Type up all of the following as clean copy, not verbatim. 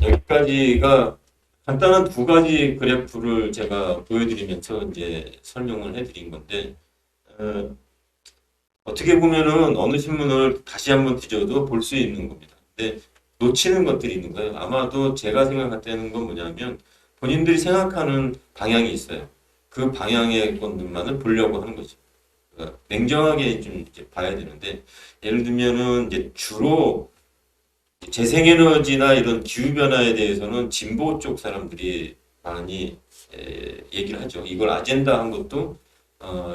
여기까지가 간단한 두 가지 그래프를 제가 보여드리면서 이제 설명을 해드린 건데, 어, 어떻게 보면은 어느 신문을 다시 한번 뒤져도 볼 수 있는 겁니다. 근데 놓치는 것들이 있는 거예요. 아마도 제가 생각할 때는 건 뭐냐면 본인들이 생각하는 방향이 있어요. 그 방향의 것들만을 보려고 하는 거죠. 냉정하게 좀 이제 봐야 되는데, 예를 들면은 이제 주로 재생에너지나 이런 기후변화에 대해서는 진보 쪽 사람들이 많이 얘기를 하죠. 이걸 아젠다 한 것도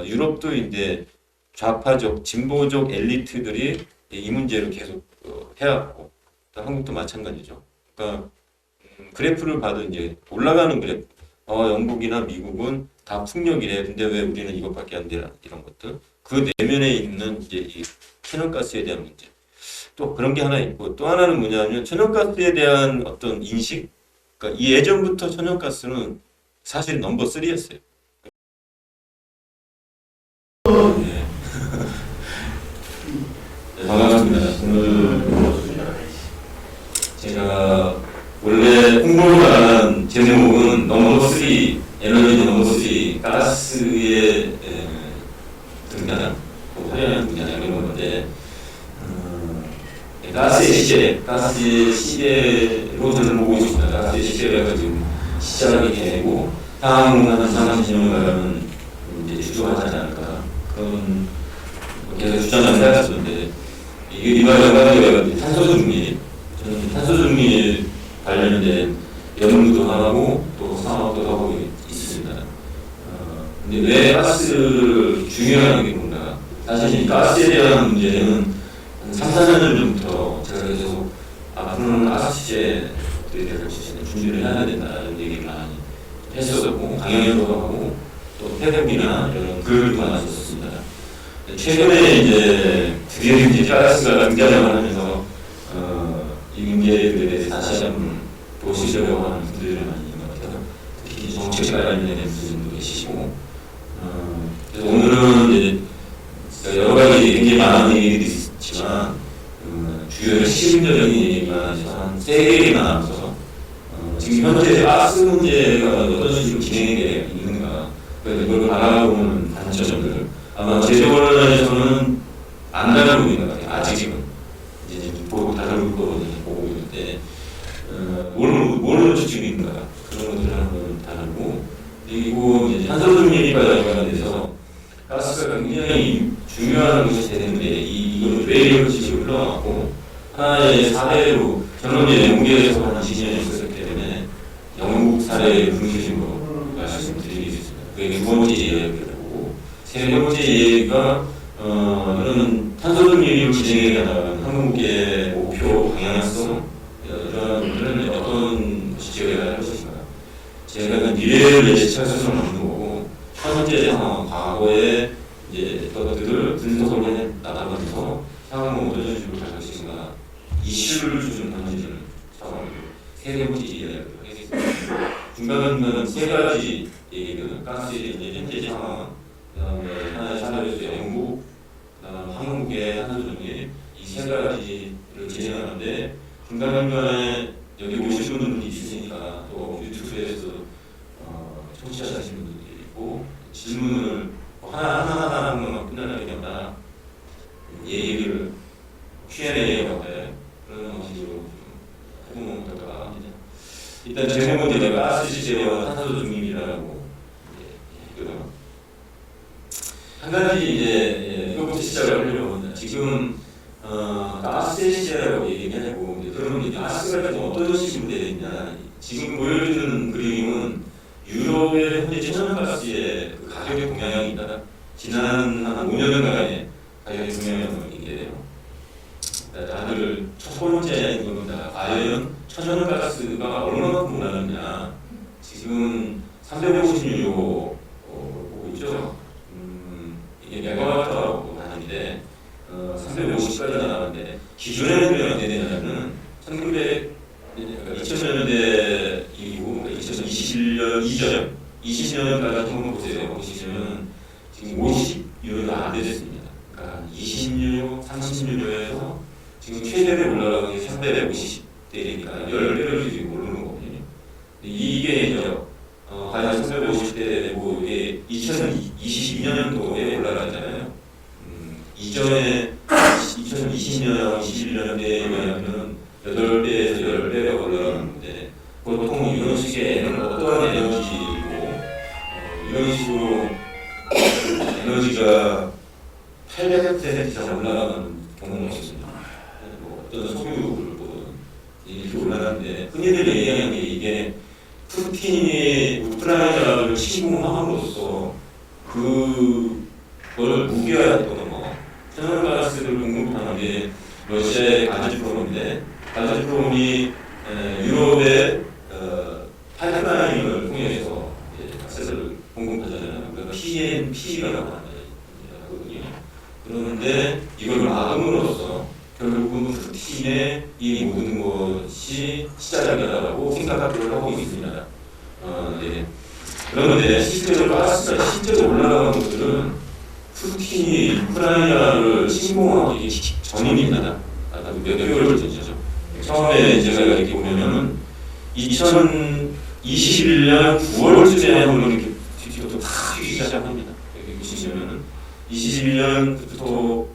유럽도 이제 좌파적, 진보적 엘리트들이 이 문제를 계속 해왔고, 또 한국도 마찬가지죠. 그러니까 그래프를 봐도 이제 올라가는 그래프. 영국이나 미국은 다 풍력이래. 근데 왜 우리는 이것밖에 안 되나? 이런 것들. 그 내면에 있는 이제 이 천연가스에 대한 문제. 또 그런 게 하나 있고, 또 하나는 뭐냐면 천연가스에 대한 어떤 인식. 그러니까 이 예전부터 천연가스는 사실 넘버 3였어요. 네. 네, 반갑습니다. 오늘 제가 원래 홍보를 한 제목은 넘버 3, 에너지 넘버 3, 가스의 등장, 화려한 등장 이런 건데, 가스의 시대로 저는 보고 있습니다. 가스의 시대가 지금 시작이 되고, 향후 한 3, 40년간은 이제 주저하지 않을까. 그런 계속 주장을 해왔었는데, 이게 리바이벌 탄소 중립, 저는 탄소 중립 관련된 연구도 하고 또 사업도 하고 있습니다. 근데 왜 가스를 중요한 게 뭔가? 사실 이 가스에 대한 문제는 한 3, 4년 전부터 제가 계속 앞으로는 가스시제에 대해서 준비를 해야 된다 이런 얘기를 많이 했었고 강연도 하고 또 태백이나 이런 글도 많이 썼습니다. 최근에 이제 드디어 이제 가스가 등장을 하면서 이 문제에 대해서 다시 한번 보시려고 하는 분들이 많이 있는 것 같아요. 특히 정책 관련된 분들도 계시고 그래서 오늘은 이제 여러 가지 굉장히 많은 얘기들이 있지만 주요 핵심적인 얘기만 해서 한 3개만 나눠서 지금 현재 가스 문제가 어떤 식으로 진행되어 있는가 그래서 이걸 바라보는 관점들 아마 제도관련에서는 안 다루고 있는 것 같아요. 아직은 이제 보고 다룰 거거든요. 보고 있는데 뭘 지금 있는가 그런 것들을 한번 다루고 그리고 이제 탄소중립과 관련돼서 가스가 굉장히 중요한 것이 되는데 이걸 왜 이런 식으로 흘러갔고 하나의 사례로 저는 이제 영국에서 한 20년 있었기 때문에 영국 사례 중심으로 말씀드리겠습니다. 그게 두 번째 이야기고 세 번째 이야기가 이런 탄소중립을 진행해 나가는 한국의 목표 방향성 이런 것들은 어떤 것이 되어야 할 것인가. 제가 미래를 예측할 수는 없는 거고 현재 상황, 과거의 이제 것들을 분석을 해 나가면서 향후 어떤 식으로 갈 것인가 이슈를 좀 던지는 상황으로 세 번째 이야기를 하겠습니다. 중간은 세 가지 얘기는 가스의 이제 현재 상황, 그다음에 하나의 사례에서 영국, 그다음 한국의 탄소중립 이 세 가지를 진행하는데 중간중간에 여기 오신 분들이 있으니까 또 유튜브에서 청취하시는 분들이 있고 질문을 하나하나 하는 것만 끝나는 게 아니라 얘기를 Q&A라고 해 그런 방식으로 해보면 어떨까 합니다. 일단 제목은 제가 가스 시제와 탄소 중립이라고 했거든요. 한 가지 이제 이것부터 시작을 하려고 합니다. 지금 가스 시제라고 얘기하고 그러면 이제 가스가 어떤 식으로 되어 있냐 지금 보여주는 그림은 유럽의 현재 천연가스의 그 가격의 동향이다. 지난 한 5년간의 가격의 동향인데요. 다들 첫 번째인 겁니다. 과연 천연가스가 얼마만큼 올랐느냐. 지금 356호 보고 있죠. 이게 메가와트라고 하는데 350까지 나왔는데 기존에는 어떻게 되냐면 2000년대 이후 2021년 이전 20년까지 한번 보세요. 보시면 지금 50유로가 안 됐습니다. 그러니까 20유로, 30유로에서 지금 최대로 올라가는 게 350. 때니까 10배로 지금 오르는 거거든요. 이게 이제 과연 1950대 뭐 이게 2022년도에 올라가잖아요. 이전에 2020년, 21년대에 비하면 8배에서 10배가 올라가는데 보통 이런 식의 어떠한 에너지고 이런 식으로 에너지가 800% 이상 올라가는 경우가 있습니다. 뭐 어떤 석유를 보든 이렇게 올라가는데 흔히들 얘기하는 게 이게 푸틴이 우크라이나를 침공함으로써 그걸 무기화했던 천연가스를 공급하는 게 러시아의 가즈프롬인데 가즈프롬이 유럽의 파이프라인을 통해서 가스를 공급하잖아요. 그러니까 PNP라고 하거든요. 그런데 이걸 막음으로써 결국은 푸틴의 이 모든 것이 시작이라고 생각을 하고 있습니다. 네. 그런데 실제로 가스가 실제로 올라가는 것들은 푸틴이 우크라이나를 침공하기 전입니다. 몇 개월 전이죠. 처음에 제가 이렇게 보면은 2021년 9월쯤에 한번 이렇게 뒤로 다 튀기 시작합니다. 여기 보시면은 20년부터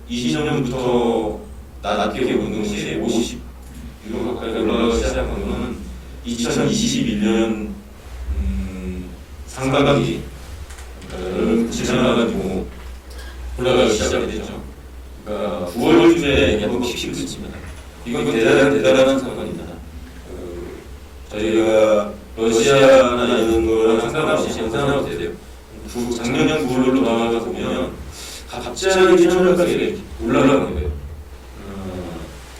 낮게 오는 것이 50유로 가까이 올라가기 시작한 거는 2021년 상반기 지나가지고 올라가기 시작했죠. 그러니까 9월쯤에 한번 픽을 붙입니다. 이건 대단한 사건입니다. 저희가 러시아나 이런 거랑 상관없이 상상하고 돼요. 작년 9월로 나와가 보면 갑자기 천연가스가 올라가는 거예요.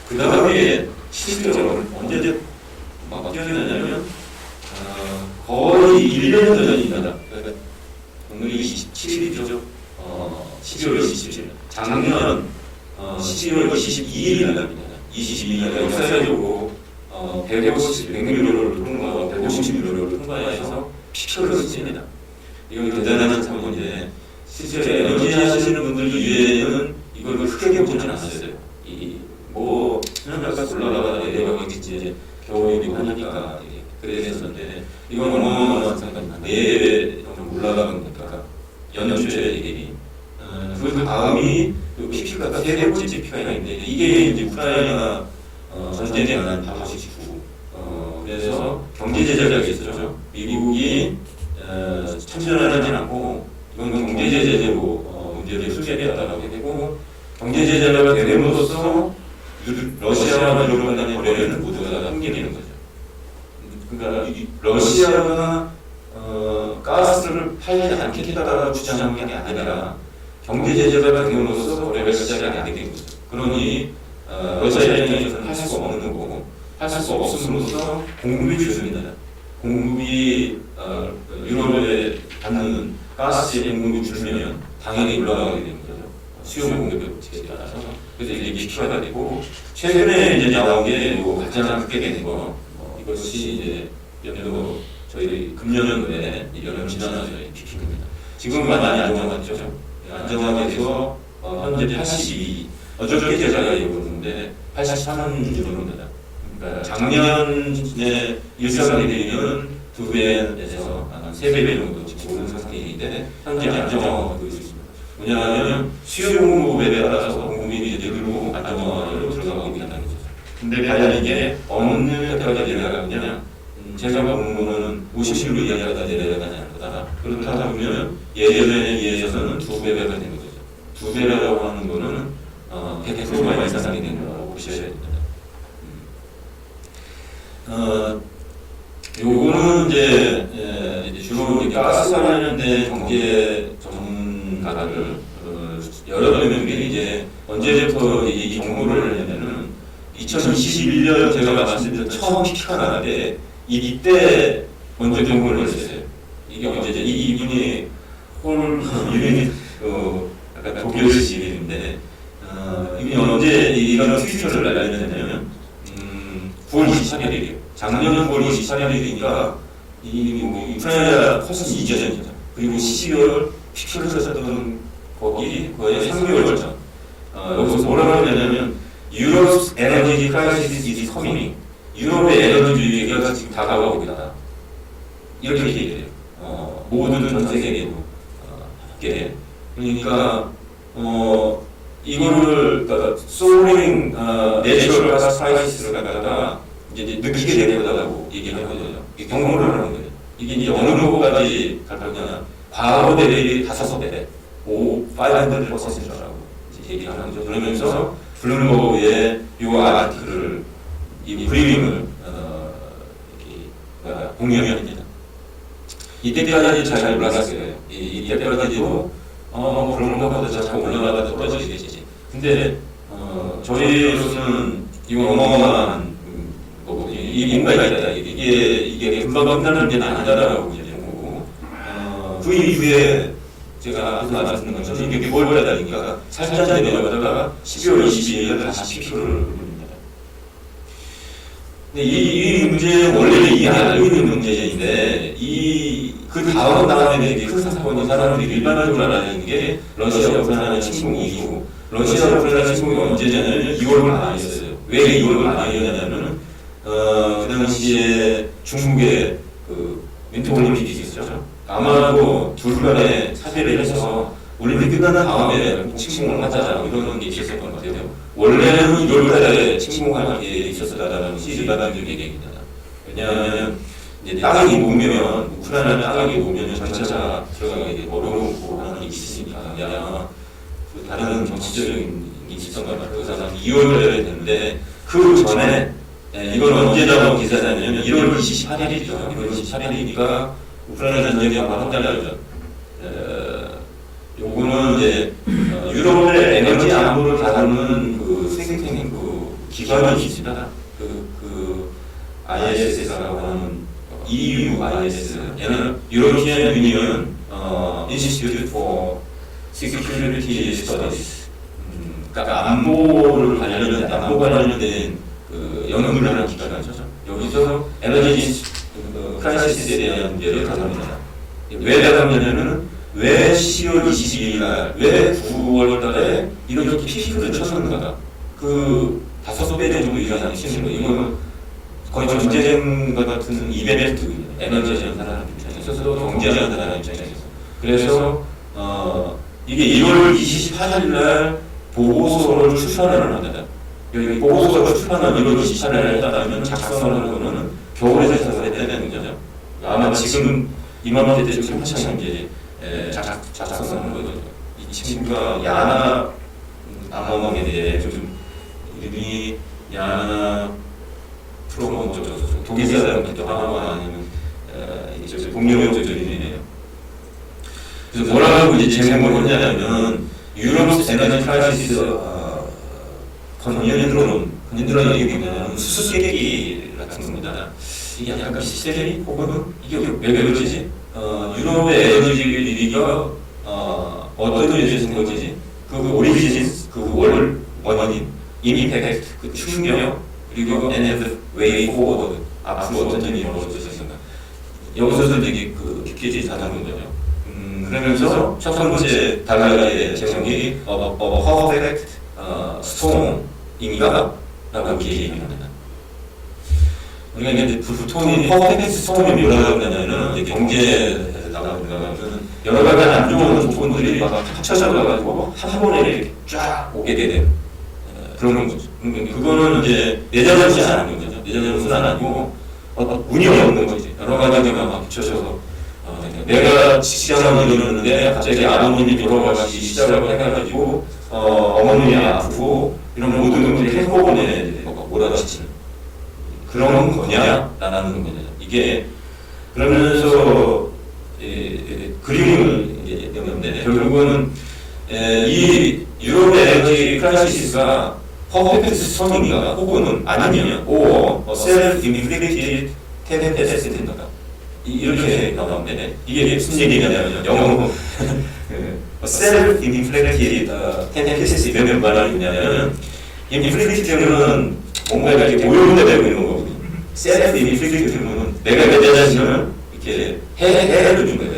그 다음에 실제로 언제 막 기억나냐면 거의 1년 전입니다. 그러니까 오늘이 27일이죠. 12월 27일. 작년 12월 22일입니다. 22일에 역사적으로 100유로를 통과하고 150유로를 통과해서 피표를 씁니다. 이건 대단한 사건인데 실제로 에너지 하시는 분들 이외에는 이걸 크게 보지는 않았어요. 뭐 천연가스 올라가다 내려가겠지 이제 겨울이고 하니까 그랬었는데 이건 어마어마한 사건입니다. 4배 정도 올라가는 거니까 연초에 이게 그 다음이 PP가 3번째 PP가 있는데 이게 이제 우크라이나 전쟁에 관한 다섯이고 그래서 경제 제재가 있었죠. 미국이 참전하지 않고 이건 경제 제재로 문제를 수재했다라고 되고 경제 제재가 됨으로써 러시아와 유럽 간의 거래는 모두가 다 끊기는 거죠. 그러니까 러시아가 가스를 팔지 않겠다라고 주장한 게 아니라 경제 제재가 됨으로써 거래가 시작이 안 되는 거죠. 그러니 러시아 입장에서는 할 수 없는 거고 할 수 없음으로써 공급이 줄습니다. 공급이 유럽에 받는 가스의 공급이 줄면 당연히 올라가게 되는 거죠. 수요 공급에 따라서. 그래서 이게 PP가 되고 최근에 이제 나온 게 가장 크게 되는 거 이것이 이제 연도 저희 금년도에 여름 지나서 PP입니다. 지금은 많이 안정화됐죠. 안정화돼서 현재 82 어저께 제가 얘기했는데 83유로입니다. 그러니까 작년에 일사분기 대비는 2배에서 한 3배 정도 지금 오른 상태인데 현재 안정화하고 있습니다. 왜냐하면 수요 공급에 따라서 공급이 이제 늘고 안정화로 들어가고 있다는 거죠. 근데 과연 이게 어느 때까지 내려가느냐? 제가 보는 거는 50유로 이하가 내려가지 않을 거다. 그렇다 보면 예전에 비해서는 2배가 되는 거죠. 2배라고 하는 거는 100%가 이상이 되는 거라고 보셔야 됩니다. 요거는 이제 주로 가스 관련된 경제 전문가들 여러 명들이 이제 언제부터 이 정보를 내냐면은 2021년 제가 말씀드린 처음 피크가 나는데 이때 먼저 경고를 했어요. 이게 언제죠? 이분이 이름이 약간 독일식 이름인데 이분이 언제 이런 트위터를 날렸냐면 9월 24일이에요. 작년 9월 24일이니까 이 우크라이나 훨씬 이전이죠. 그리고 12월 피크를 했었던 거기 거의 3개월 전. 여기서 뭐라고 하냐면 Europe's energy crisis is coming. 유럽의 에너지주의가 지금 다가오고 있다. 이렇게 얘기해요. 모든 전 세계에도 함께. 그러니까 이거를 그러니까 소링 내추럴 가스 프라이시스를 갖다가 이제 느끼게 되더라고 얘기를 하거든요. 경험을 하는 거예요. 이게 이제 어느 정도까지 갈 거냐? 과거 대비 5배, 500%라고 얘기를 하는 거죠. 그러면서 블룸버그의 이 아티클을 이 브리핑을 공유합니다. 이때까지 잘 몰랐어요. 이때까지도 블룸버그가 자꾸 올라가다 떨어지겠지. 근데 저희로서는 이건 어마어마한 거거든요. 이 뭔가가 있다. 이게 금방 끝나는 게 아니다라고 이제 본 거고. 그 이후에 제가 아까 말씀드린 것처럼 이게 뭘 받아니까 살짝 내려가다가 12월 22일 날 다시 피크를 올립니다. 근데 이 문제는 원래 이게 알고 있는 문제인데 그 다음에 이게 큰 사건이 사람들이 일반적으로 알아내는 게 러시아 우크라이나 침공이고 러시아 우크라이나 침공이 언제냐면 2월 말이었어요. 왜 2월 말이었냐면은 그 당시에 중국의 그 윈터 올림픽이 있었죠. 아마도 둘 간에 사별을 해서 올림픽 끝난 다음에 침공을 하자 이런 게 있었던 것 같아요. 원래는 2월 달에 침공할 게 있었다라는 것이 일반적인 얘기입니다. 왜냐하면 이제 땅이 놓으면 우크라이나 땅이 놓으면 전차가 들어가기 어려우고 하는 게 있으니까 아마 그 다른 정치적인 게 있었던 것 같아요. 그래서 2월 달에 됐는데 그 전에 이건 언제 나온 기사냐면 1월 28일이죠. 1월 28일이니까 우크라이나 전쟁이 아마 한 달 전이죠. 요거는 이제 유럽의 에너지 안보를 다루는 그 생태계 그 기관이 있습니다. 그 ISS라고 하는 EUIS, European Union Institute for Security Studies. 그러니까 안보 관련된 그 연구를 하는 기관이죠. 여기서 에너지 크라이시스에 대한 문제를 다룹니다. 왜 다루냐면은 왜 10월 22일 날, 왜 9월 달에 이렇게 피크를 쳤는가? 그 5배 정도 이상 치는 거. 이건 거의 전쟁 같은 이벤트, 에너지 전사라는 입장에서 경제전사라는 입장에서. 그래서 이게 1월 28일 날 보고서를 출판을 합니다. 여기 보고서가 출판한 1월 28일 날 했다면 작성하는 거는 겨울에 작성했다는 거죠. 아마 지금 이맘때 때쯤 한창 이제 작성하는 거죠. 이 친구가 야나 암호망에 대해 좀 이름이 야나 프로모 독일 사람이기도 하고 아니면 동료적 이름이에요. 그래서 뭐라고 이제 제목을 했냐면 유럽 에너지 크라이시스 건연드론 얘기는 수수께끼 같은 겁니다. 이게 약간 미스테리 혹은 이게 왜 그러지? 유럽의 에너지 위기가 어떤 일이 생겨지지? 그 오리진, 그 원인, 임팩트, 그 충격, 그리고 and way forward, 앞으로 어떤 일이 벌어졌는가. 여기서도 되게 그 깊게 다루는 거죠. 그러면서 첫 번째 단락의 제목이 perfect storm인가? 라고 이렇게 얘기합니다. 우리가 이제 보통 퍼펙트 스톰이 뭐라고 하냐면은 경제에 나가면 여러 가지 안 좋은 조건들이 막 합쳐져가지고 한 번에 이렇게 쫙 오게 되는 그런 거죠. 그거는 이제 내 잘못이 아닌 거죠. 내 잘못은 아니고 운이 없는 거지. 여러 가지가 막 붙여져서 내가 직장을 이루는데 갑자기 아버님이 돌아가시기 시작을 해가지고 어머님이 아프고 이런 모든 것들이 한꺼번에 몰아치는 그런 거냐라는 거냐. 이게 그러면서 그림을 내는데 결국은 이 유럽의 에너지 크라이시스가 퍼펙트 스톰인가 혹은 아니면 self-inflicted tempest인가 이렇게 나오는데 이게 무슨 얘기냐면 영어로 self-inflicted tempest 몇 말하냐면 inflicted는 뭔가 이렇게 오염되고 있는 거거든요. self-inflicted는 내가 내 자신을 이렇게 해를 준 거예요.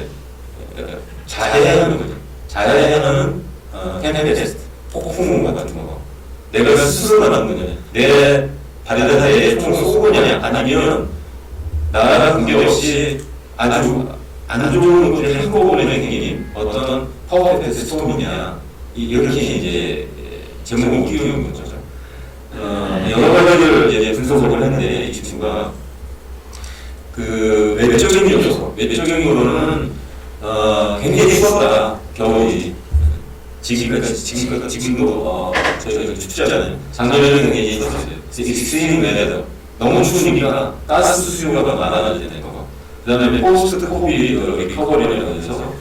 자해하는 거죠. 자해하는 tempest 폭풍 같은 거. 내가 스스로 만든 거냐. 내 다른 나라에 총을 쏘거냐 아니면 나라가 관계없이 아주 안 좋은 것들이 한꺼번에 생긴 어떤 퍼펙트 스톰이냐 이렇게 이제 제목을 띄우는 거죠. 여러 가지를 이제 분석을 했는데 이 친구가 그 외적인 요소, 외적인으로는 굉장히 추웠다 겨울이 지금도 저희가 춥잖아요. 작년에는 굉장히 익스트림 웨더 너무 추우니까 가스 수요가 많아지는 거. 그다음에 포스트 코비드 리커버리라고 해서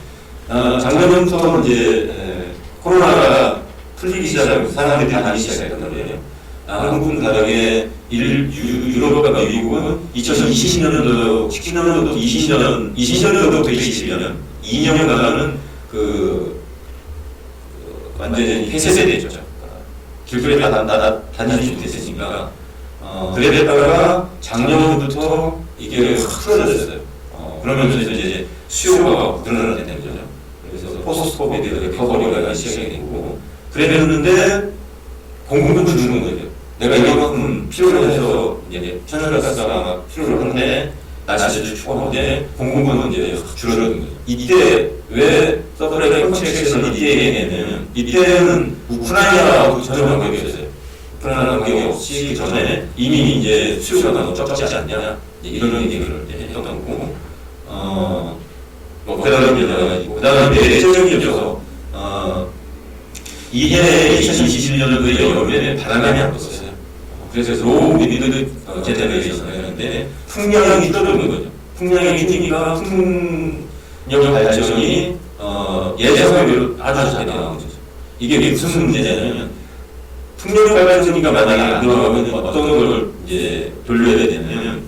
작년부터 이제 코로나가 풀리기 시작하면서 사람들이 다니기 시작했단 말이에요. 한국은 다르게 유럽과 미국은 2020년도, 19년도, 20년도부터 2020년 2년간은 완전히 폐쇄되죠. 길거리에 다니지 못했으니까. 그래다가 작년부터 이게 확 풀어졌어요. 그러면서 이제 수요가 늘어나게 되는 거죠. 그래서 포스트 코비드 리커버리가 시작이 되고 그랬는데 공급은 줄는 거죠. 내가 이만큼 필요로 해서 이제 천연가스가 필요로 하는데 날씨도 추운데 공급은 이제 줄어드는 거죠. 이때 왜 서브라이 컨트랙션을 이때에는 이때는 우크라이나하고 전혀 관계가 없어요. 우크라이나 관계가 없이 전에 이미 이제 수요가 너무 적지 않냐 이런 얘기를 했던 거고 뭐 그다음에 내적인 요소 이해 2021년도에 여름에 바람이 안 불었어요. 그래서 로우 위드 제네레이션을 했는데 풍량이 줄어드는 거죠. 풍량이 줄니까 풍력 발전이 예상외로 아주 잘 나오는 거죠. 이게 무슨 문제냐면 풍력 발전이가 만약에 안 들어가면 어떤 걸 이제 돌려야 되냐면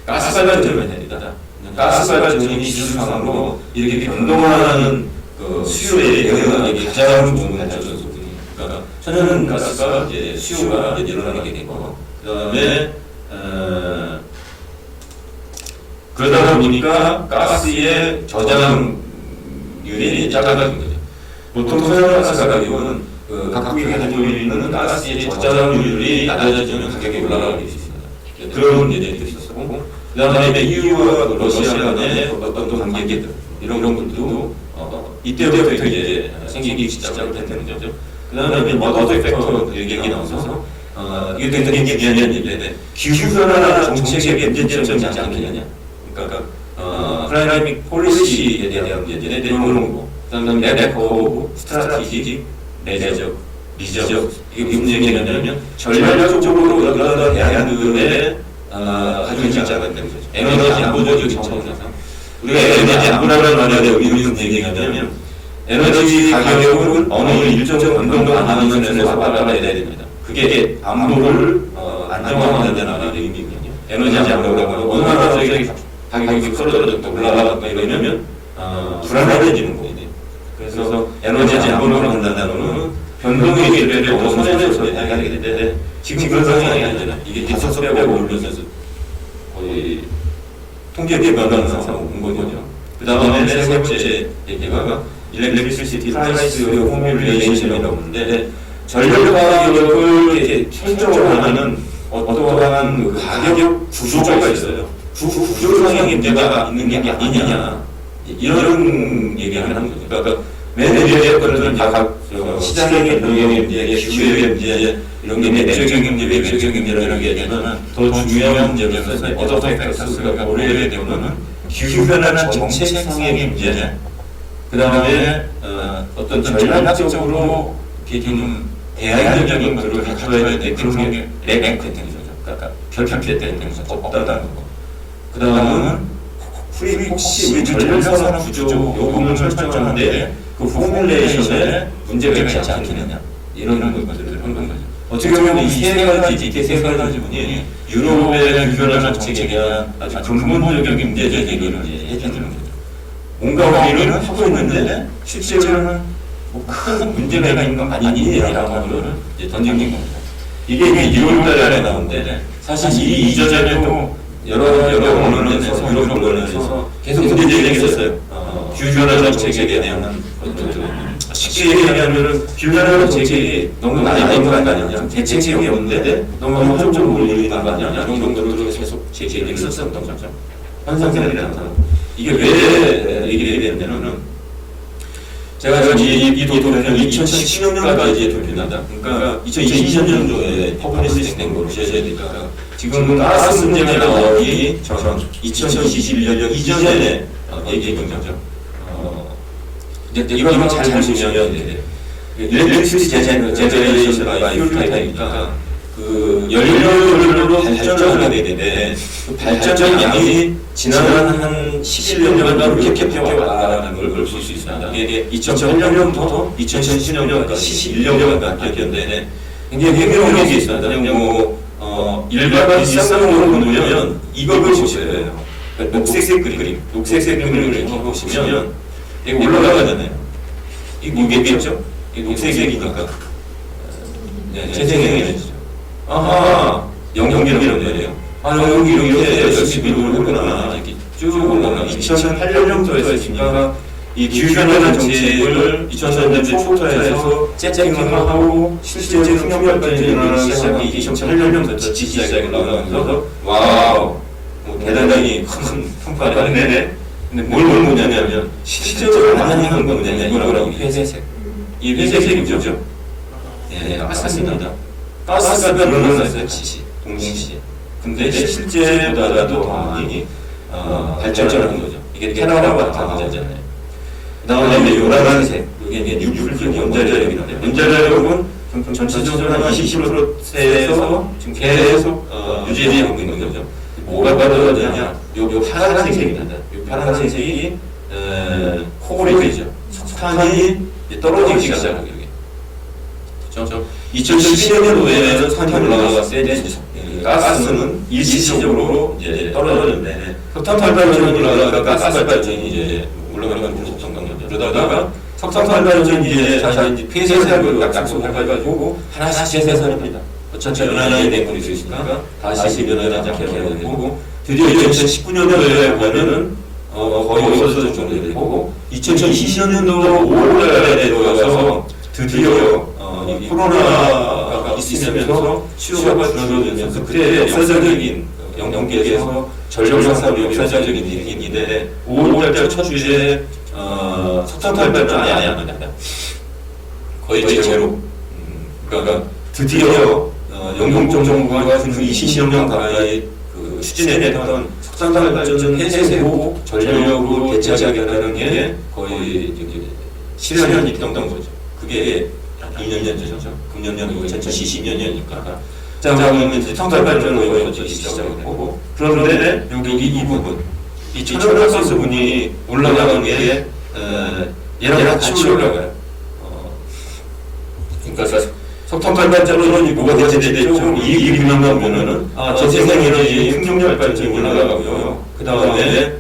가스 발전을 해야 된다. 가스 발전이 기술상으로 이렇게 변동하는 수요에 영향을 가장 좋은 발전 소들이. 그러니까 천연가스가 이제 수요가 이제 늘어나게 되고, 그다음에 그러다 보니까 가스의 저장률이 작아진 거죠. 보통 천연가스 가격은 각국이 가지고 있는 가스의 저장률이 낮아지면 가격이 올라가게 있습니다. 그런 예들이 있었고, 그다음에 EU와 러시아 간의 어떤 관계들 이런 것들도 이때부터 이제 생기기 시작을 했다는 거죠. 그다음에 어드 팩터 얘기 나와서 이게 굉장히 중요한 얘기인데 기후변화 정책의 문제점이 않겠느냐. 그러니까 클라이밋 폴리시에 대한 문제들에 대한 거. 그다음에 네트워크 스트라티지 내적 리적 이게 무슨 얘기냐면 전략적으로 여러 대안들에 가지고 있지 않았다는 거죠. 에너지 안보적인 차원에서 우리가 에너지 안보라는 말에 무슨 얘기냐면 에너지 가격은 어느 일정 변동도 안 하는 선에서 왔다 갔다 해야 됩니다. 그게 안보를 안정화한다는 의미거든요. 에너지 안보라고 하면 어느 나라의 가격이 떨어졌다 올라가다 이러면 불안해지는 거거든요. 그래서 에너지 안보를 한다는 거는 변동의 기회를 어느 선에서 해야 되는데 지금 그런 상황이 아니잖아요. 이게 5배가 오르면서 거의 통계에 변하는 상황이 온 거죠. 그 다음에 세 번째 얘기가 일렉트리시티 프라이스 포뮬레이션이라고 하는데 전력 가격을 이렇게 설정을 하는 어떠한 가격 구조가 있어요. 구조 상의 문제가 있는 게 아니냐 이런 얘기를 하는 거죠. 그러니까 매니저의 것들은 다 시장의 변동의 문제, 기후의 문제 이런 게 내적인 문제, 외적인 문제라는 게 되면 더 중요한 문제로서 어떤 팩터스가 고려해야 되는 기후변화는 정책상의 문제. 그 다음에 어떤 전략적으로 이렇게 좀 대안적인 것들을 갖춰야 되는데 그런 게 렉 같은 거죠. 그러니까 결핍됐다는 거 없다는 거. 그 다음은 혹시 우리 전력산업 구조 요금을 설정하는데 그 포뮬레이션에 문제가 있지 않겠느냐 이런 것들을 한 거죠. 어떻게 보면 이 세 가지 분이 유럽의 기후변화 정책에 대한 아주 근본적인 문제 제기를 해주는 거죠. 뭔가 우리는 하고 있는데 실제로는 큰 문제가 있는 건 아니냐라는 거를 던진 겁니다. 이게 2월 달에 나오는데 사실 이 이전에도 여러 언론에서 유럽 언론에서 계속 문제 제기했었어요. 기후변화 정책에 대한 쉽게 얘기하면은 균열하는 정책이 너무 많이 있는 거 아니냐, 대책이 없는데 너무 한쪽으로 몰리는 거 아니냐, 이런 것들을 계속 제기를 했었던 거죠. 환상생활이라는 단어. 이게 왜 얘기를 했냐면은 제가 이 도표는 2010년까지 도표입니다. 그러니까 2020년도에 퍼블리시 된 거로 보셔야 되니까 지금 가스 문제가 나오기 전 2021년 이전에 얘기한 거죠. 이걸 잘 보시면 일렉트리시티 제너레이션과 퓨리파이니까 그 연료로 발전을 하게 되는데 그 발전 양이 지난 한 11년간 그렇게 펴왔다는 걸 볼 수 있습니다. 이게 2008년부터 2017년까지 11년간 펴였는데 굉장히 흥미로운 게 있습니다. 일반 일상적으로 보면 이걸 보셔야 돼요. 녹색 그림, 녹색 그림을 이렇게 보시면 이게 올라가잖아요. 이게 뭐겠죠? 이게 녹색이니까 재생해야죠. 아하, 연기라는 거예요. 여기 이렇게 열심히 밀어보구나. 이렇게 쭉 올라가. 2008년도에 했으니까 이 기후변화 정책을 2000년대 초부터 해서 세팅을 하고 실제로 풍력발전이 일어나기 시작이 2008년부터 시작이 올라가면서 와우, 대단히 큰 성과를 하네. 근데 뭘 뭐냐면 실제로 많이 하는 건 뭐냐면 이거라고 회색. 이 회색이죠. 네, 맞습니다. 가스가 늘어났어요, 동시에. 근데 실제보다도 많이 발전하는 거죠. 이게 테라와트잖아요. 그 다음에 노란색, 이게 유클 원자력인데, 원자력은 전체적으로 한 20%에서 지금 계속 유지되고 있는 거죠. 뭐가 빠져나냐? 요 파란색입니다. 요 파란색이 코올이죠. 석탄이 떨어지기 시작하고 여기. 그렇죠? 2012년도에는 산이 올라갔을 때 가스는 일시적으로 이제 떨어졌는데 석탄 발전이 올라가다가 가스 발전이 이제 올라가는 속성강이죠. 그러다가 석탄 발전이 이제 다시 폐쇄살로 약속해가지고 하나씩 폐쇄살입니다. 어차피 연안이 되고 있으니까 다시 연안하지 않게 되고 드디어 2019년도에 보면은 거의 없어질 정도 되고 2020년도 5월달에 들어가서 드디어 코로나가 있으면서 수요가 줄어들면서 그때 역사적인 연계에서 전력사업이 역사적인 일인데 5월달 첫 주에 석탄 발전 아예 안 합니다. 거의 제로. 그러니까 드디어 영국 정부가 그 20년 가까이 그 추진해냈던 석탄 발전을 폐쇄고 전력으로 대체하겠다는 게 거의 실현이 됐던 거죠. 그게 2년 전이죠. 금년도 2022년이니까. 자, 그러면 이제 석탄 발전을 거치기 시작했고, 그런데 여기 이 부분, 이 천연가스 부분이 올라가는 게 얘랑 같이 올라가요. 그러니까 석탄 발전은 뭐가 대체되죠? 이 그림만 보면은 재생에너지 풍력발 발전이 올라가고요. 그 다음에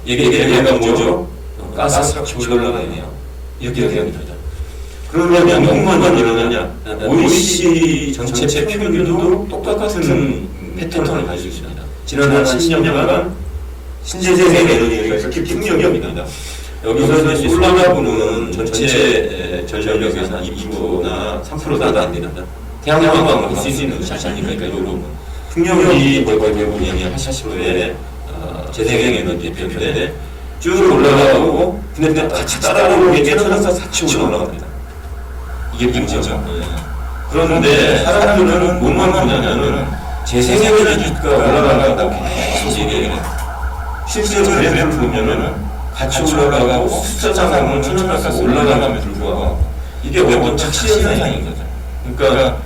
얘가 뭐죠? 가스가 같이 올라가네요. 이렇게 됩니다. 그러면 영국만 일어나냐? OECD 전체 평균도 똑같은 패턴을 가지고 있습니다. 지난 한 10년간 신재생 에너지가 그렇게 풍력입니다. 여기서 솔라나보는 전체 전력에서 한 2%나 3%도 안 됩니다. 태양광만 쓸 수 있는 것이 아니니까 요런 풍력이 대부분이 한 80%의 재생에너지 표현인데 쭉 올라가고 근데 같이 따라오는 게 천연가스 같이 올라갑니다. 이게 문제죠. 그런데 사람들은 뭐만 보냐면은 재생에너지가 올라가고 계속 얘기해요. 실제로 그래프를 보면은 같이 올라가고 숫자상은 천연가스가 올라가면 불구하고 이게 원칙시 현상인 거죠. 그러니까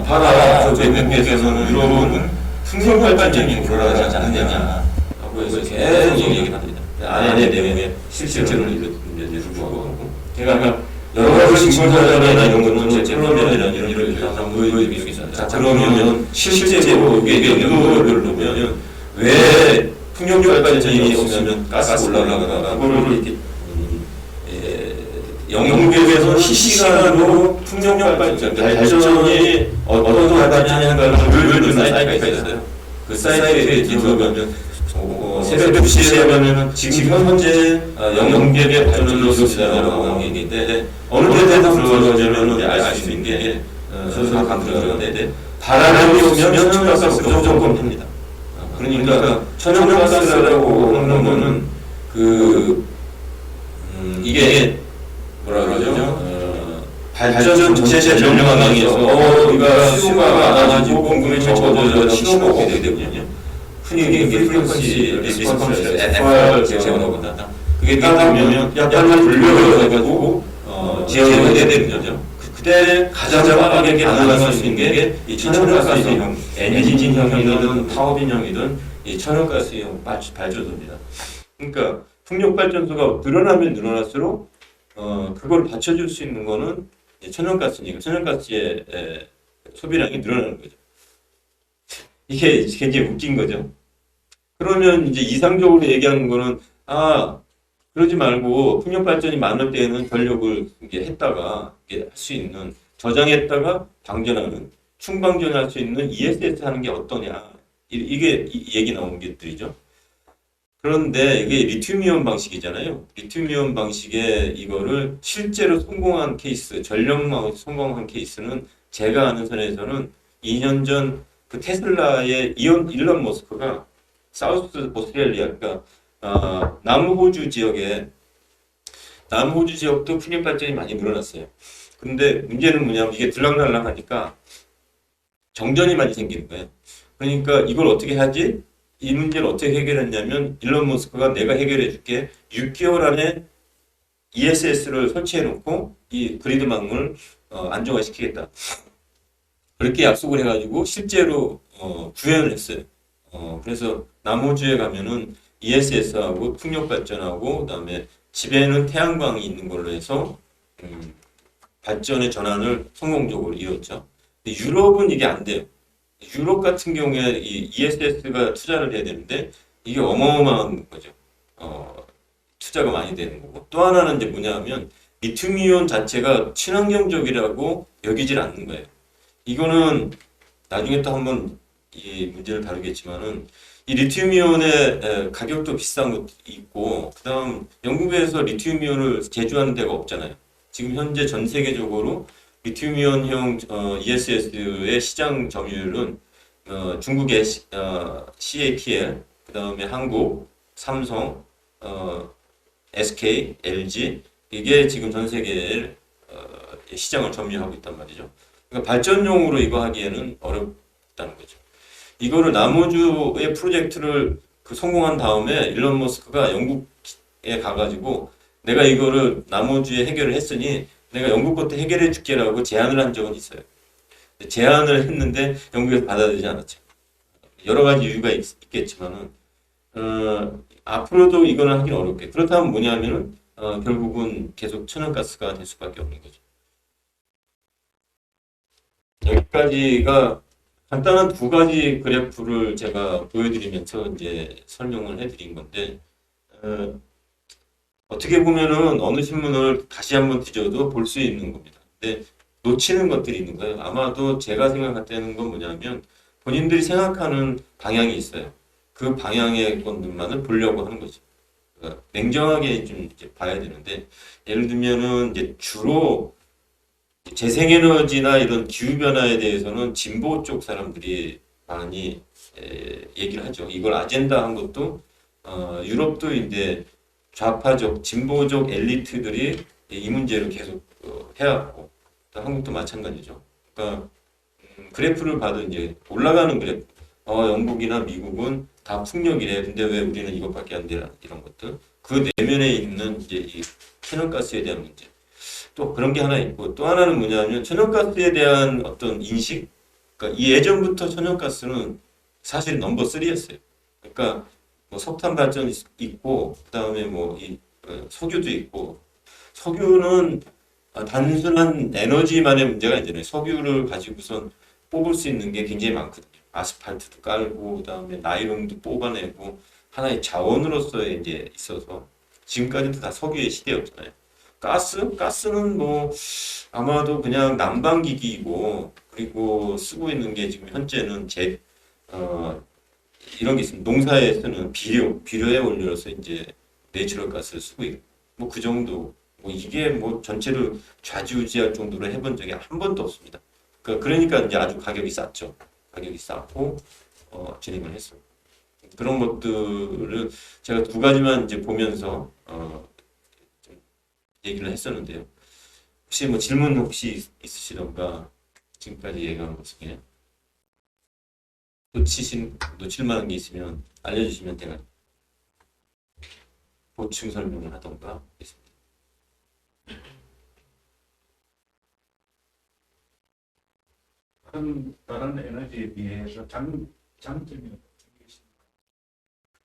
바다 저쪽에서는 유럽은 풍력 발전이 돌아가지 않느냐라고 해서 계속 얘기를 합니다. 안에 내용에 실제로 불구하고 제가 여러 가지 증거자료나 이런 거는 텔레비전이나 이런 일을 보여드리겠습니다. 자, 그러면 실제로 이게 연구를 보면 왜 풍력 발전이 없으면 가스가 올라가다가 그거를 이렇게 영국에서 실시간으로 풍력 발전이 어떤 발전이 하는가를 보여주는 사이트가 있어요. 그 사이트에 들어가면 새벽 2시에 가면은 지금 현재 영국의 발전으로 시작하는 얘기인데 어느 데다 들어가자면 알 수 있는 게 저도 다 들어가는데 바람이 오면 천연가스가 무조건 합니다. 그러니까 천연가스라고 하는 거는 이게 뭐라 그러죠? 발전 전체 전력망에서 우리가 수요가 많아지고 공급이 적어져서 신호가 오게 되거든요. 흔히 이게 프리퀀시 리스폰스를 FR 제어하거든요. 그게 따라오면 약간만 불려가지고 제어가 돼야 되는 거죠. 그때 가장 빠르게 가능할 수 있는 게 이 천연가스형 엔진형이든 파워빈형이든 이 천연가스형 발전소입니다. 그러니까 풍력발전소가 늘어나면 늘어날수록 그걸 받쳐줄 수 있는 거는 천연가스니까 천연가스의 소비량이 늘어나는 거죠. 이게 굉장히 웃긴 거죠. 그러면 이제 이상적으로 얘기하는 거는 그러지 말고 풍력발전이 많을 때에는 전력을 이게 했다가 이게 할 수 있는 저장했다가 방전하는 충방전할 수 있는 ESS 하는 게 어떠냐 이게 얘기 나온 것들이죠. 그런데 이게 리튬이온 방식이잖아요. 리튬이온 방식의 이거를 실제로 성공한 케이스, 전력망 성공한 케이스는 제가 아는 선에서는 2년 전 그 테슬라의 일론 머스크가 사우스 오스트레일리아, 그러니까 남호주 지역도 풍력 발전이 많이 늘어났어요. 근데 문제는 뭐냐면 이게 들락날락하니까 정전이 많이 생기는 거예요. 그러니까 이걸 어떻게 하지? 이 문제를 어떻게 해결했냐면 일론 머스크가 내가 해결해 줄게. 6개월 안에 ESS를 설치해 놓고 이 그리드망을 안정화시키겠다. 그렇게 약속을 해가지고 실제로 구현을 했어요. 그래서 남호주에 가면은 ESS하고 풍력 발전하고 그다음에 집에는 태양광이 있는 걸로 해서 발전의 전환을 성공적으로 이뤘죠. 근데 유럽은 이게 안 돼요. 유럽 같은 경우에 이 ESS가 투자를 해야 되는데 이게 어마어마한 거죠. 투자가 많이 되는 거고. 또 하나는 이제 뭐냐면 리튬이온 자체가 친환경적이라고 여기질 않는 거예요. 이거는 나중에 또 한번 이 문제를 다루겠지만은 이 리튬이온의 가격도 비싼 것도 있고 그다음 영국에서 리튬이온을 제조하는 데가 없잖아요. 지금 현재 전 세계적으로 리튬이온형 ESS의 시장 점유율은 중국의 CATL, 그다음에 한국, 삼성, SK, LG 이게 지금 전 세계의 시장을 점유하고 있단 말이죠. 그러니까 발전용으로 이거 하기에는 어렵다는 거죠. 이거를 남호주의 프로젝트를 성공한 다음에 일론 머스크가 영국에 가가지고 내가 이거를 남호주에 해결을 했으니 내가 영국 것도 해결해 줄게라고 제안을 한 적은 있어요. 제안을 했는데 영국에서 받아들이지 않았죠. 여러 가지 이유가 있겠지만은 앞으로도 이거는 하긴 어렵게. 그렇다면 뭐냐면은 결국은 계속 천연가스가 될 수밖에 없는 거죠. 여기까지가 간단한 두 가지 그래프를 제가 보여드리면서 이제 설명을 해드린 건데 어떻게 보면은 어느 신문을 다시 한번 뒤져도 볼 수 있는 겁니다. 근데 놓치는 것들이 있는 거예요. 아마도 제가 생각할 때는 건 뭐냐면 본인들이 생각하는 방향이 있어요. 그 방향의 것들만을 보려고 하는 거죠. 그러니까 냉정하게 좀 이제 봐야 되는데 예를 들면은 이제 주로 재생에너지나 이런 기후변화에 대해서는 진보 쪽 사람들이 많이 얘기를 하죠. 이걸 아젠다 한 것도 유럽도 이제 좌파적, 진보적 엘리트들이 이 문제를 계속 해왔고 한국도 마찬가지죠. 그러니까 그래프를 봐도 이제 올라가는 그래프. 영국이나 미국은 다 풍력이래. 근데 왜 우리는 이것밖에 안 되나 이런 것들. 그 내면에 있는 이제 이 천연가스에 대한 문제. 또 그런 게 하나 있고 또 하나는 뭐냐면 천연가스에 대한 어떤 인식. 그러니까 이 예전부터 천연가스는 사실 넘버 3였어요. 그러니까 뭐 석탄 발전 있고 그다음에 뭐 이 석유도 있고 석유는 단순한 에너지만의 문제가 아니잖아요. 석유를 가지고선 뽑을 수 있는 게 굉장히 많거든요. 아스팔트도 깔고 그다음에 나일론도 뽑아내고 하나의 자원으로서 이제 있어서 지금까지도 다 석유의 시대였잖아요. 가스는 뭐 아마도 그냥 난방기기이고 그리고 쓰고 있는 게 지금 현재는 이런 게 있습니다. 농사에 쓰는 비료의 원료로서 이제 내추럴 가스를 쓰고 있고, 뭐 그 정도, 뭐 이게 뭐 전체를 좌지우지할 정도로 해본 적이 한 번도 없습니다. 그러니까 이제 아주 가격이 쌌죠. 가격이 쌌고, 진행을 했어요. 그런 것들을 제가 두 가지만 이제 보면서, 좀 얘기를 했었는데요. 혹시 뭐 질문 혹시 있으시던가, 지금까지 얘기한 것 중에 놓칠 만한 게 있으면 알려주시면 제가 보충 설명을 하던가 있습니다. 다른 에너지에 비해서 장점이 어떻게 계십니까?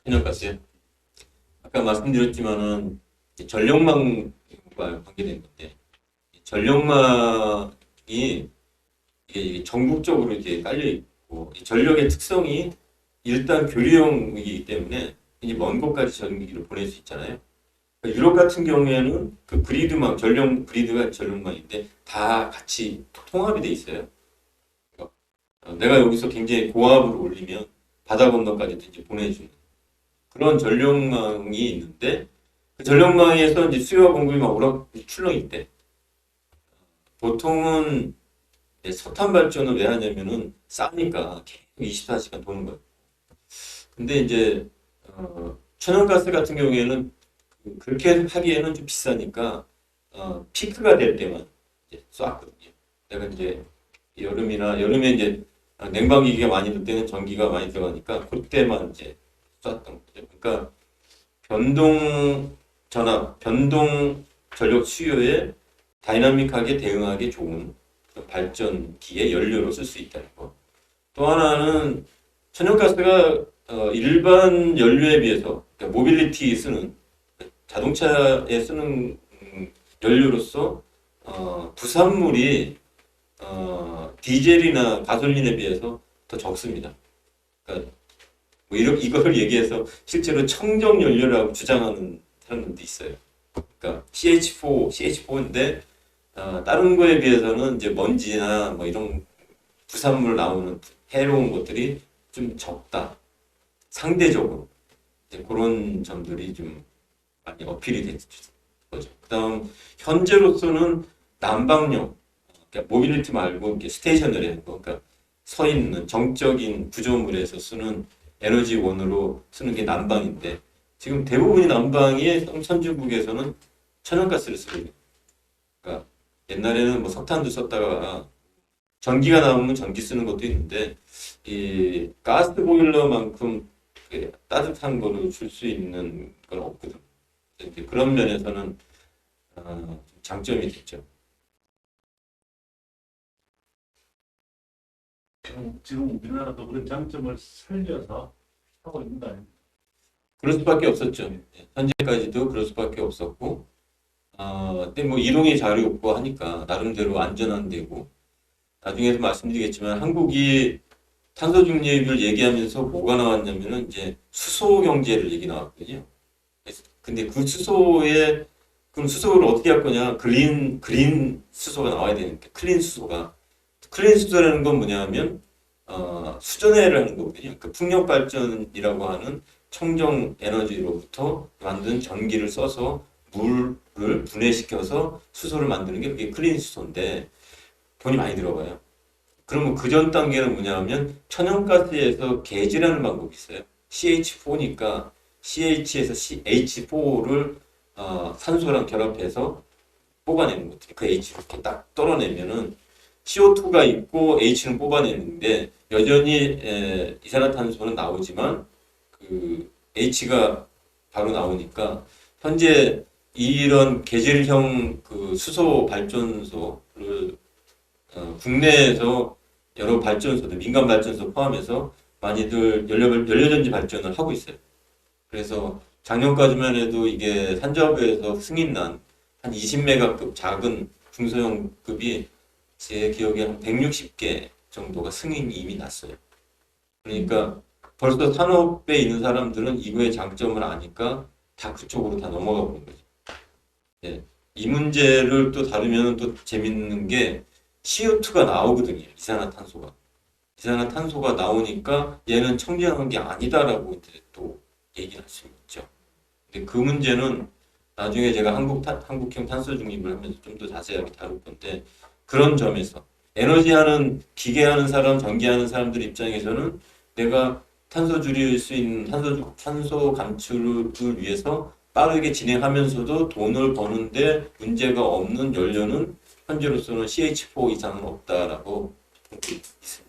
현역가스요. 아까 말씀드렸지만은 전력망과 관계된 건데 전력망이 이게 전국적으로 이제 깔려 있고 이 전력의 특성이 일단 교류형이기 때문에 이제 먼 곳까지 전기를 보낼 수 있잖아요. 그러니까 유럽 같은 경우에는 그 그리드망 전력 그리드가 전력망인데 다 같이 통합이 돼 있어요. 내가 여기서 굉장히 고압으로 올리면 바다 건너까지도 이제 보내주는 그런 전력망이 있는데 그 전력망에서 이제 수요와 공급이 막 출렁일 때 보통은 석탄 발전을 왜 하냐면은 싸니까 계속 24시간 도는 거예요. 근데 이제 천연가스 같은 경우에는 그렇게 하기에는 좀 비싸니까 피크가 될 때만 이제 쐈거든요. 내가 이제 여름에 이제 냉방기기가 많이 들 때는 전기가 많이 들어가니까 그때만 이제 쐈던 거죠. 그러니까 변동 전력 수요에 다이나믹하게 대응하기 좋은 그런 발전기의 연료로 쓸 수 있다는 거. 또 하나는 천연가스가 일반 연료에 비해서 그러니까 모빌리티 쓰는 자동차에 쓰는 연료로서 부산물이 디젤이나 가솔린에 비해서 더 적습니다. 그러니까 뭐 이걸 얘기해서 실제로 청정 연료라고 주장하는 사람들도 있어요. 그러니까 CH4인데 다른 거에 비해서는 이제 먼지나 뭐 이런 부산물 나오는 해로운 것들이 좀 적다. 상대적으로 이제 그런 점들이 좀 많이 어필이 된 거죠. 그다음 현재로서는 난방용, 그러니까 모빌리티 말고 이렇게 스테이셔너리한 거, 그러니까 서 있는 정적인 구조물에서 쓰는 에너지원으로 쓰는 게 난방인데 지금 대부분이 난방이 선진국에서는 천연가스를 쓰고 있는. 그러니까 옛날에는 뭐 석탄도 썼다가 전기가 나오면 전기 쓰는 것도 있는데 이 가스 보일러만큼 따뜻한 거를 줄 수 있는 건 없거든. 이제 그런 면에서는 장점이 됐죠. 지금 우리나라도 그런 장점을 살려서 하고 있는 거 아닙니까? 그럴 수밖에 없었죠. 현재까지도 그럴 수밖에 없었고, 근데 뭐 이동이 자유롭고 하니까 나름대로 안전한 데고, 나중에도 말씀드리겠지만 한국이 탄소 중립을 얘기하면서 뭐가 나왔냐면은 이제 수소 경제를 얘기 나왔거든요. 근데 그럼 수소를 어떻게 할 거냐? 그린 수소가 나와야 되는데, 클린 수소가. 클린 수소라는 건 뭐냐면, 수전해를 하는 거거든요. 그 풍력 발전이라고 하는 청정 에너지로부터 만든 전기를 써서 물을 분해시켜서 수소를 만드는 게 그게 클린 수소인데 돈이 많이 들어가요. 그러면 그 전 단계는 뭐냐면 천연가스에서 개질하는 방법이 있어요. CH4니까 CH에서 H4를 산소랑 결합해서 뽑아내는 거죠. 그 H를 이렇게 딱 떨어내면은 CO2가 있고 H는 뽑아내는데 여전히 이산화탄소는 나오지만 그 H가 바로 나오니까 현재 이런 계질형 그 수소 발전소를 국내에서 여러 발전소들 민간 발전소 포함해서 많이들 연료전지 발전을 하고 있어요. 그래서 작년까지만 해도 이게 산자부에서 승인난 한 20메가급 작은 중소형급이 제 기억에 한 160개 정도가 승인이 이미 났어요. 그러니까 벌써 산업에 있는 사람들은 이거의 장점을 아니까 다 그쪽으로 다 넘어가 버린 거죠. 네. 이 문제를 또 다루면 또 재밌는 게 CO2가 나오거든요. 이산화탄소가. 이산화탄소가 나오니까 얘는 청정한 게 아니다라고 이제 또 얘기를 할 수 있죠. 근데 그 문제는 나중에 제가 한국형 탄소 중립을 하면서 좀 더 자세하게 다룰 건데 그런 점에서 에너지하는 기계하는 사람, 전기하는 사람들 입장에서는 내가 탄소 줄일 수 있는 탄소 감축을 위해서 빠르게 진행하면서도 돈을 버는데 문제가 없는 연료는 현재로서는 CH4 이상은 없다라고 보고 있습니다.